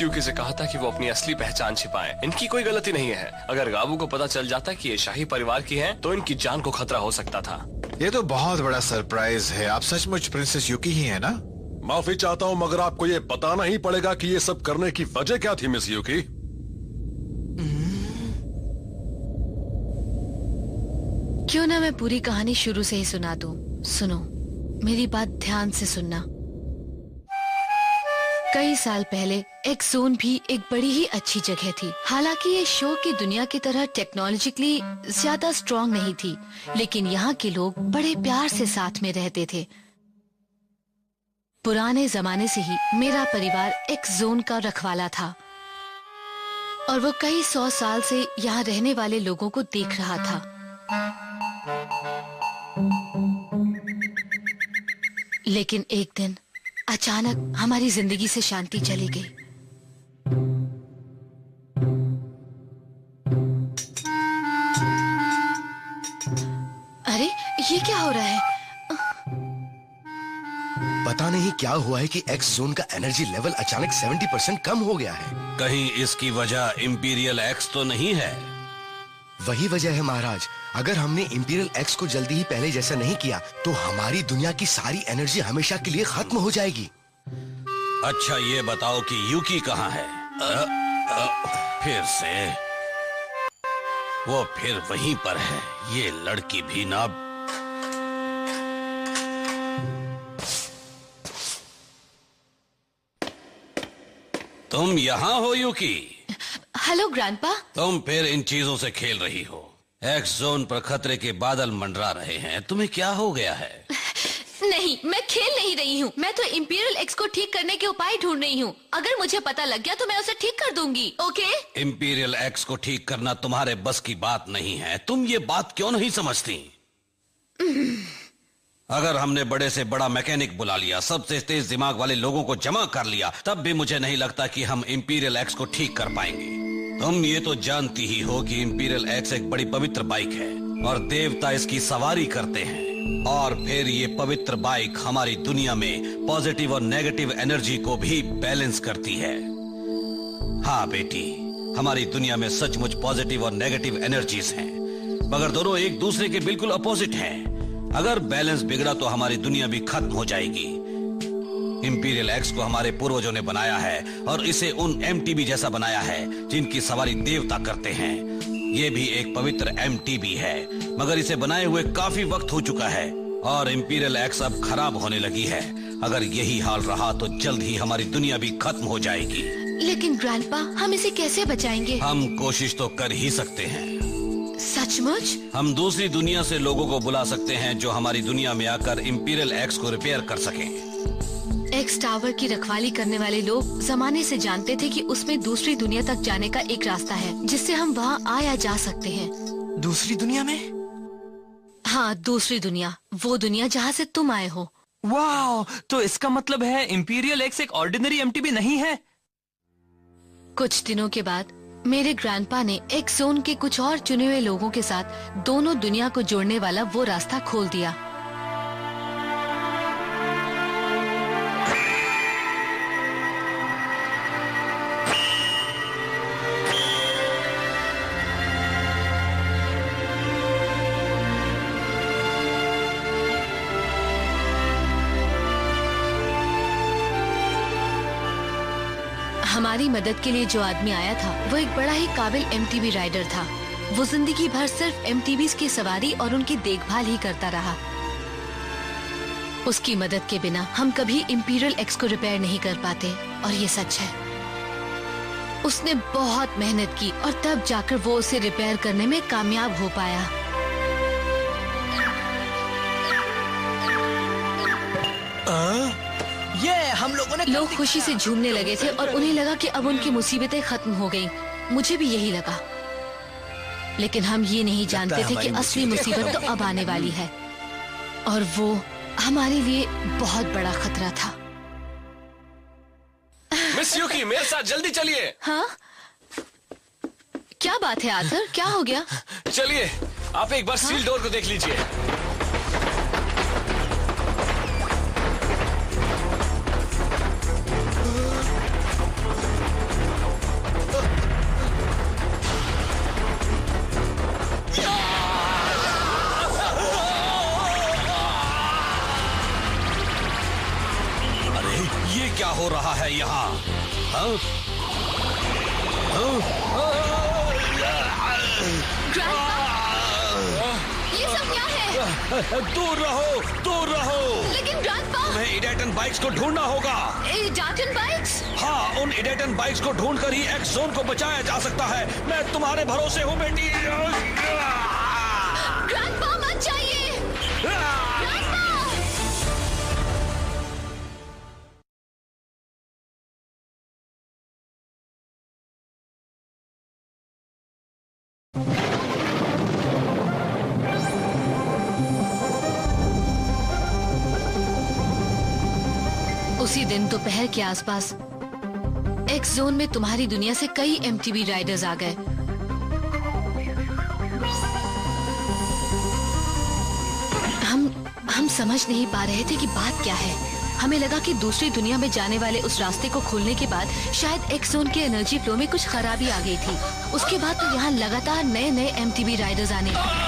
यूकी से कहा था कि वो अपनी असली पहचान छिपाएं। इनकी कोई गलती नहीं है। अगर गाबू को पता चल जाता कि ये शाही परिवार की हैं, तो इनकी जान को खतरा हो सकता था। ये तो बहुत बड़ा सरप्राइज है। आप सचमुच प्रिंसेस यूकी ही है ना? माफी चाहता हूँ, मगर आपको ये बताना ही पड़ेगा कि ये सब करने की वजह क्या थी, मिस यूकी। क्यों ना मैं पूरी कहानी शुरू से ही सुना दूं। सुनो, मेरी बात ध्यान से सुनना। कई साल पहले एक्सोन भी एक बड़ी ही अच्छी जगह थी। हालांकि ये शो की दुनिया की तरह टेक्नोलॉजिकली ज्यादा स्ट्रॉन्ग नहीं थी, लेकिन यहाँ के लोग बड़े प्यार से साथ में रहते थे। पुराने जमाने से ही मेरा परिवार एक्सोन का रखवाला था और वो कई 100 साल से यहाँ रहने वाले लोगों को देख रहा था। लेकिन एक दिन अचानक हमारी जिंदगी से शांति चली गई। अरे ये क्या हो रहा है? पता नहीं क्या हुआ है कि एक्स जोन का एनर्जी लेवल अचानक 70% कम हो गया है। कहीं इसकी वजह इंपीरियल एक्स तो नहीं है? वही वजह है महाराज। अगर हमने इंपीरियल एक्स को जल्दी ही पहले जैसा नहीं किया तो हमारी दुनिया की सारी एनर्जी हमेशा के लिए खत्म हो जाएगी। अच्छा ये बताओ कि यूकी कहाँ है? फिर से वो फिर वहीं पर है। ये लड़की भी ना। तुम यहाँ हो यूकी? Hello grandpa. तुम फिर इन चीजों से खेल रही हो। एक्स जोन पर खतरे के बादल मंडरा रहे हैं। तुम्हें क्या हो गया है? नहीं, मैं खेल नहीं रही हूँ। मैं तो इंपीरियल एक्स को ठीक करने के उपाय ढूंढ रही हूँ। अगर मुझे पता लग गया तो मैं उसे ठीक कर दूंगी। ओके? इंपीरियल एक्स को ठीक करना तुम्हारे बस की बात नहीं है। तुम ये बात क्यों नहीं समझती? अगर हमने बड़े से बड़ा मैकेनिक बुला लिया, सबसे तेज दिमाग वाले लोगों को जमा कर लिया, तब भी मुझे नहीं लगता कि हम इंपीरियल एक्स को ठीक कर पाएंगे। तुम ये तो जानती ही हो कि इंपीरियल एक्स एक बड़ी पवित्र बाइक है और देवता इसकी सवारी करते हैं। और फिर ये पवित्र बाइक हमारी दुनिया में पॉजिटिव और नेगेटिव एनर्जी को भी बैलेंस करती है। हाँ बेटी, हमारी दुनिया में सचमुच पॉजिटिव और नेगेटिव एनर्जीज हैं, मगर दोनों एक दूसरे के बिल्कुल अपोजिट हैं। अगर बैलेंस बिगड़ा तो हमारी दुनिया भी खत्म हो जाएगी। इंपीरियल एक्स को हमारे पूर्वजों ने बनाया है और इसे उन एमटीबी जैसा बनाया है जिनकी सवारी देवता करते हैं। ये भी एक पवित्र एमटीबी है, मगर इसे बनाए हुए काफी वक्त हो चुका है और इंपीरियल एक्स अब खराब होने लगी है। अगर यही हाल रहा तो जल्द ही हमारी दुनिया भी खत्म हो जाएगी। लेकिन ग्रैंडपा, हम इसे कैसे बचाएंगे? हम कोशिश तो कर ही सकते हैं। सचमुच? हम दूसरी दुनिया से लोगों को बुला सकते हैं जो हमारी दुनिया में आकर इंपीरियल एक्स को रिपेयर कर सकें। एक्स टावर की रखवाली करने वाले लोग जमाने से जानते थे कि उसमें दूसरी दुनिया तक जाने का एक रास्ता है जिससे हम वहाँ आया जा सकते हैं। दूसरी दुनिया में? हाँ, दूसरी दुनिया, वो दुनिया जहाँ से तुम आए हो। वाह, तो इसका मतलब है इंपीरियल एक्स एक ऑर्डिनरी एमटीबी नहीं है। कुछ दिनों के बाद मेरे ग्रैंडपा ने एक्स जोन के कुछ और चुने हुए लोगों के साथ दोनों दुनिया को जोड़ने वाला वो रास्ता खोल दिया। हमारी मदद के लिए जो आदमी आया था वो एक बड़ा ही काबिल एमटीबी राइडर था। वो जिंदगी भर सिर्फ एमटीबीज की सवारी और उनकी देखभाल ही करता रहा। उसकी मदद के बिना हम कभी इंपीरियल एक्स को रिपेयर नहीं कर पाते, और ये सच है। उसने बहुत मेहनत की और तब जाकर वो उसे रिपेयर करने में कामयाब हो पाया। ये हम लोगों ने लोग खुशी से झूमने लगे थे और उन्हें लगा कि अब उनकी मुसीबतें खत्म हो गईं। मुझे भी यही लगा, लेकिन हम ये नहीं जानते थे कि असली मुसीबत तो अब आने वाली है, और वो हमारे लिए बहुत बड़ा खतरा था। मिस यूकी, मेरे साथ जल्दी चलिए। हाँ, क्या बात है आर्थर, क्या हो गया? चलिए, आप एक बार सील डोर को देख लीजिए। ये सब क्या है? दूर रहो, दूर रहो। लेकिन ग्रैंडपा, तुम्हें इडेटन बाइक्स को ढूंढना होगा। डार्टन बाइक्स? हाँ, उन इडेटन बाइक्स को ढूंढकर ही एक्स जोन को बचाया जा सकता है। मैं तुम्हारे भरोसे हूँ बेटी। ग्रैंडपा मत जाइए। ग्रैंडपा! उसी दिन दोपहर के आसपास एक्स जोन में तुम्हारी दुनिया से कई एमटीबी राइडर्स आ गए। हम समझ नहीं पा रहे थे कि बात क्या है। हमें लगा कि दूसरी दुनिया में जाने वाले उस रास्ते को खोलने के बाद शायद एक्स जोन के एनर्जी फ्लो में कुछ खराबी आ गई थी। उसके बाद तो यहाँ लगातार नए नए एमटीबी राइडर्स आने लगे।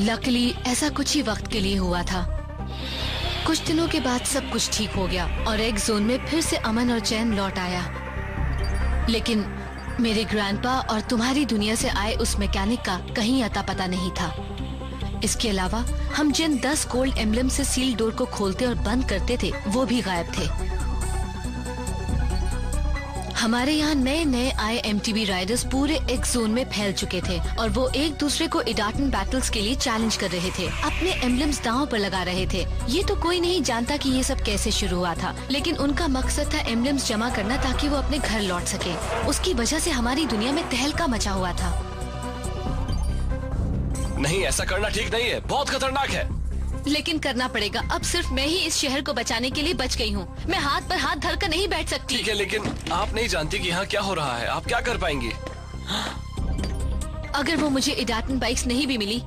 लकीली ऐसा कुछ ही वक्त के लिए हुआ था। कुछ दिनों के बाद सब कुछ ठीक हो गया और एक्स जोन में फिर से अमन और चैन लौट आया। लेकिन मेरे ग्रैंडपा और तुम्हारी दुनिया से आए उस मैकेनिक का कहीं अता पता नहीं था। इसके अलावा हम जिन 10 गोल्ड एम्बलम से सील डोर को खोलते और बंद करते थे वो भी गायब थे। हमारे यहाँ नए नए आए एमटीबी राइडर्स पूरे एक्स जोन में फैल चुके थे और वो एक दूसरे को इडाटन बैटल्स के लिए चैलेंज कर रहे थे, अपने एम्बलम्स दांव पर लगा रहे थे। ये तो कोई नहीं जानता कि ये सब कैसे शुरू हुआ था, लेकिन उनका मकसद था एम्बलम्स जमा करना ताकि वो अपने घर लौट सके। उसकी वजह से हमारी दुनिया में तहलका मचा हुआ था। नहीं, ऐसा करना ठीक नहीं है, बहुत खतरनाक है। लेकिन करना पड़ेगा। अब सिर्फ मैं ही इस शहर को बचाने के लिए बच गई हूँ। मैं हाथ पर हाथ धरकर नहीं बैठ सकती। ठीक है, लेकिन आप नहीं जानती कि यहाँ क्या हो रहा है। आप क्या कर पाएंगी? अगर वो मुझे इडाटन बाइक्स नहीं भी मिली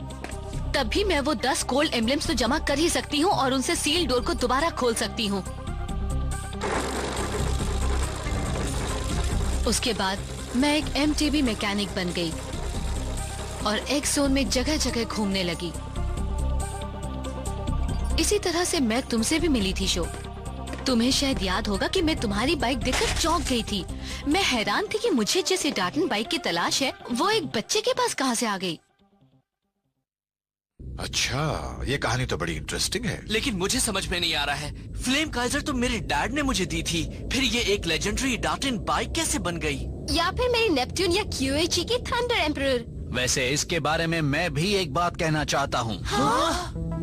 तब भी मैं वो 10 गोल्ड एम्बलम्स तो जमा कर ही सकती हूँ और उनसे सील डोर को दोबारा खोल सकती हूँ। उसके बाद मैं एक एमटीबी मैकेनिक बन गई और एक्स जोन में जगह जगह घूमने लगी। इसी तरह से मैं तुमसे भी मिली थी शो। तुम्हें शायद याद होगा कि मैं तुम्हारी बाइक देखकर चौंक गई थी। मैं हैरान थी कि मुझे जिस इडाटन बाइक की तलाश है वो एक बच्चे के पास कहां से आ गई। अच्छा, ये कहानी तो बड़ी इंटरेस्टिंग है। लेकिन मुझे समझ में नहीं आ रहा है, फ्लेम काइजर तो मेरे डैड ने मुझे दी थी, फिर ये एक लेजेंडरी इडाटन बाइक कैसे बन गई? या फिर मेरी नेपट्यून या क्यूएची की थंडर एम्परर। वैसे इसके बारे में मैं भी एक बात कहना चाहता हूँ।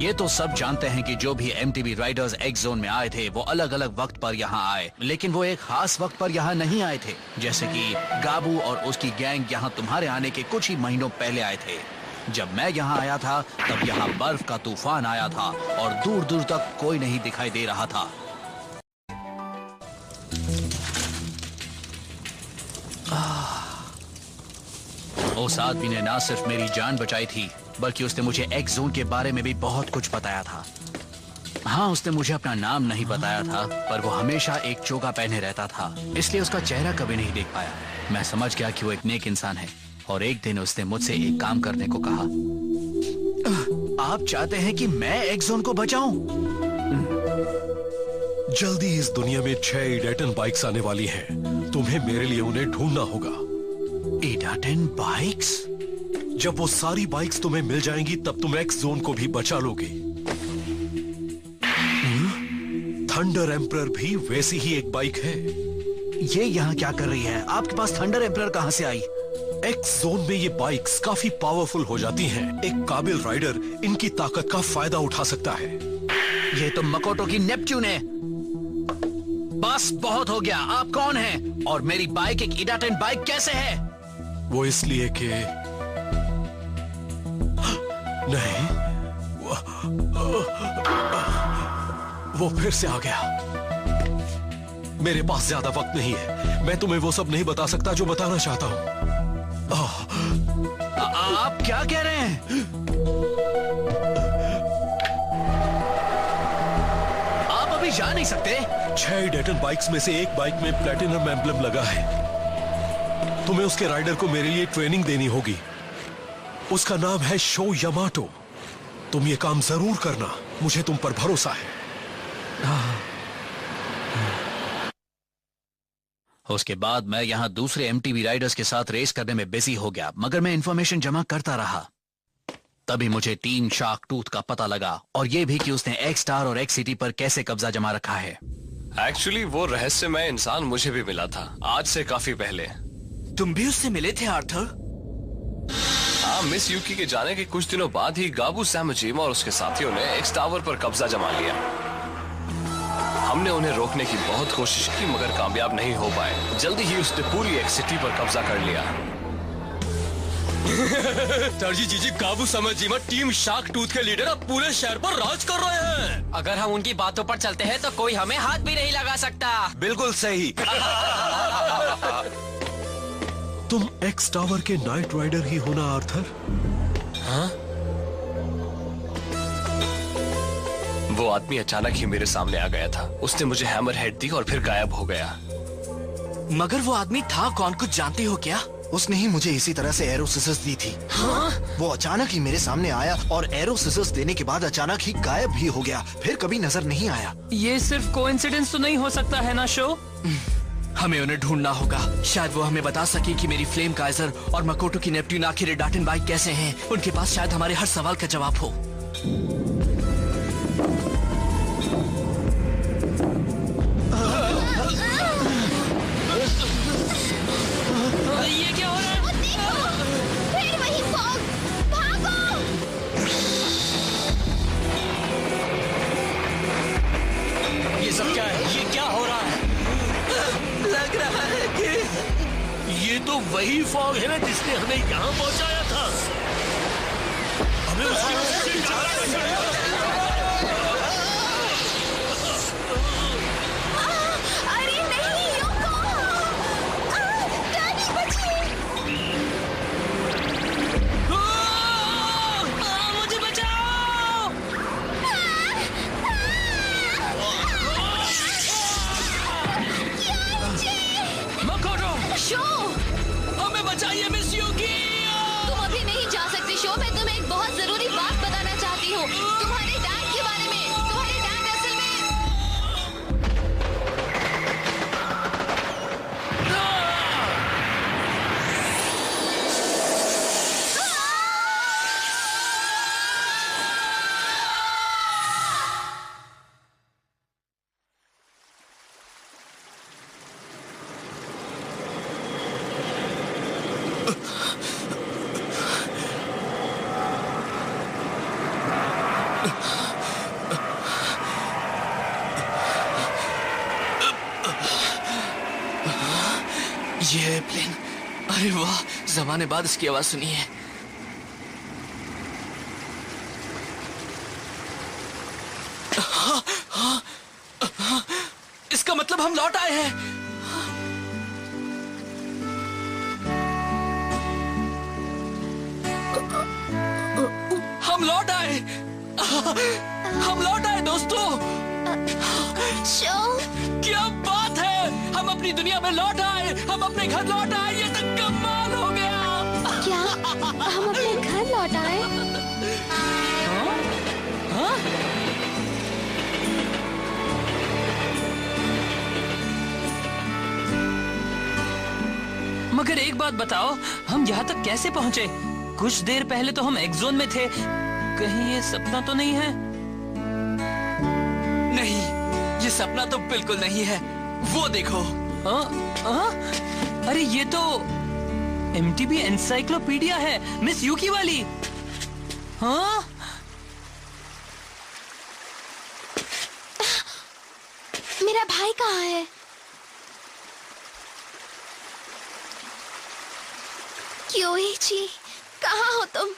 ये तो सब जानते हैं कि जो भी एमटीबी राइडर्स एक्स जोन में आए थे वो अलग अलग वक्त पर यहाँ आए, लेकिन वो एक खास वक्त पर यहाँ नहीं आए थे। जैसे कि गाबू और उसकी गैंग यहाँ तुम्हारे आने के कुछ ही महीनों पहले आए थे। जब मैं यहाँ आया था तब यहाँ बर्फ का तूफान आया था और दूर दूर तक कोई नहीं दिखाई दे रहा था। उस आदमी ने ना सिर्फ मेरी जान बचाई थी बल्कि उसने मुझे एक्स जोन के बारे में भी बहुत कुछ बताया था। हाँ, उसने मुझे अपना नाम नहीं बताया था, पर वो हमेशा एक चोगा पहने रहता था, इसलिए उसका चेहरा कभी नहीं देख पाया। मैं समझ गया कि वो एक नेक इंसान है और एक दिन उसने मुझसे एक काम करने को कहा। आप चाहते हैं कि मैं एक्स जोन को बचाऊं? जल्दी इस दुनिया में 6 इडाटन बाइक्स आने वाली हैं। तुम्हें मेरे लिए उन्हें ढूंढना होगा। इडाटन बाइक्स? जब वो सारी बाइक्स तुम्हें मिल जाएंगी तब तुम एक्स जोन को भी बचा लोगे। थंडर एम्परर भी वैसी ही एक बाइक है। ये यहाँ क्या कर रही है? आपके पास थंडर एम्परर कहाँ से आई? एक्स जोन में ये बाइक्स काफी पावरफुल हो जाती हैं। एक काबिल राइडर इनकी ताकत का फायदा उठा सकता है। ये तो मकोटो की नेपट्यून है। बस बहुत हो गया। आप कौन हैं? और मेरी बाइक एक इडाटन बाइक कैसे है? वो इसलिए कि नहीं, वो फिर से आ गया। मेरे पास ज्यादा वक्त नहीं है। मैं तुम्हें वो सब नहीं बता सकता जो बताना चाहता हूं। आप क्या कह रहे हैं? आप अभी जा नहीं सकते। 6 इडाटन बाइक्स में से एक बाइक में प्लैटिनम एम्बलम लगा है। तुम्हें उसके राइडर को मेरे लिए ट्रेनिंग देनी होगी। उसका नाम है शो यामाटो। तुम ये काम जरूर करना, मुझे तुम पर भरोसा है। उसके बाद मैं यहाँ दूसरे एमटीवी राइडर्स के साथ रेस करने में बिजी हो गया, मगर मैं इंफॉर्मेशन जमा करता रहा। तभी मुझे टीम शार्क टूथ का पता लगा, और ये भी कि उसने एक्स स्टार और एक्स सिटी पर कैसे कब्जा जमा रखा है। एक्चुअली वो रहस्यमय इंसान मुझे भी मिला था, आज से काफी पहले। तुम भी उससे मिले थे आर्थर? हाँ, मिस यूकी के जाने के कुछ दिनों बाद ही गाबू सैमुजीमा और उसके साथियों ने एक्स टावर पर कब्जा जमा लिया। हमने उन्हें रोकने की बहुत कोशिश की, मगर कामयाब नहीं हो पाए। जल्दी ही उसने पूरी एक्स सिटी पर कब्जा कर लिया। तरजी जीजी, गाबू सैमुजीमा टीम शार्क टूथ के लीडर अब पूरे शहर पर राज कर रहे हैं। अगर हम उनकी बातों पर चलते हैं तो कोई हमें हाथ भी नहीं लगा सकता। बिल्कुल सही। तुम एक्स टावर के नाइट राइडर ही हो ना आर्थर? हाँ? वो आदमी अचानक ही मेरे सामने आ गया था। उसने मुझे हैमर हेड दी और फिर गायब हो गया। मगर वो आदमी था कौन, कुछ जानते हो क्या? उसने ही मुझे इसी तरह से एरो सिजर्स दी थी। हाँ? वो अचानक ही मेरे सामने आया और एरो सिजर्स देने के बाद अचानक ही गायब भी हो गया, फिर कभी नजर नहीं आया। ये सिर्फ कोइंसिडेंस तो नहीं हो सकता है ना शो? हमें उन्हें ढूंढना होगा। शायद वो हमें बता सके कि मेरी फ्लेम काइजर और मकोटो की नेप्ट्यून आखिर डार्टन बाइक कैसे हैं। उनके पास शायद हमारे हर सवाल का जवाब हो। ये क्या हो रहा है? फिर वही फॉग, भागो! ये सब क्या है? ये क्या हो रहा है? लग रहा है कि ये तो वही फॉग है ना जिसने हमें यहाँ पहुँचाया था। हमें उसकी वजह से जाना पड़ेगा। अरे नहीं, योको! डैडी बचिए! मुझे बचाओ! मकोटो, शो! हमें बचाइए मिस यूकी! तुम अभी नहीं जा सकते शो। मैं तुम्हें एक बहुत जरूरी बात बताना चाहती हूँ, तुम्हारे डैड के बारे में। तुम्हारे डैड असल में ये है प्लेन। अरे वाह, जमाने बाद इसकी आवाज सुनी है। इसका मतलब हम लौट आए हैं। हम लौट आए। हम लौट आए दोस्तों। शो! क्या बात है, हम अपनी दुनिया में लौट आए, हम अपने घर लौट आए। ये तो कमाल हो गया। क्या हम अपने घर लौट आए? मगर एक बात बताओ, हम यहाँ तक कैसे पहुँचे? कुछ देर पहले तो हम एक्स जोन में थे। कहीं ये सपना तो नहीं है? नहीं, ये सपना तो बिल्कुल नहीं है। वो देखो। अरे ये तो एमटीबी एनसाइक्लोपीडिया है, मिस यूकी वाली। हाँ? मेरा भाई कहाँ है? क्यों जी, कहाँ हो तुम?